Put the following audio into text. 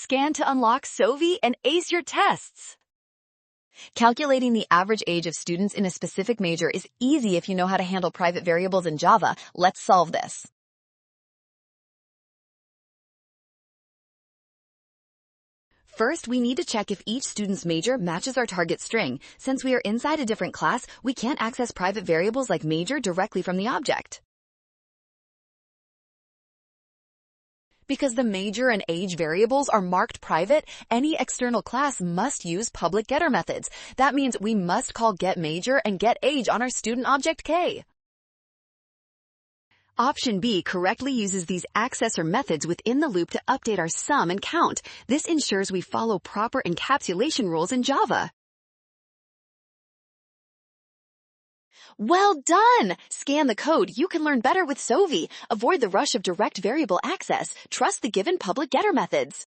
Scan to unlock Sovi and ace your tests. Calculating the average age of students in a specific major is easy if you know how to handle private variables in Java. Let's solve this. First, we need to check if each student's major matches our target string. Since we are inside a different class, we can't access private variables like major directly from the object. Because the major and age variables are marked private, any external class must use public getter methods. That means we must call getMajor and getAge on our student object K. Option B correctly uses these accessor methods within the loop to update our sum and count. This ensures we follow proper encapsulation rules in Java. Well done! Scan the code. You can learn better with Sovi. Avoid the rush of direct variable access. Trust the given public getter methods.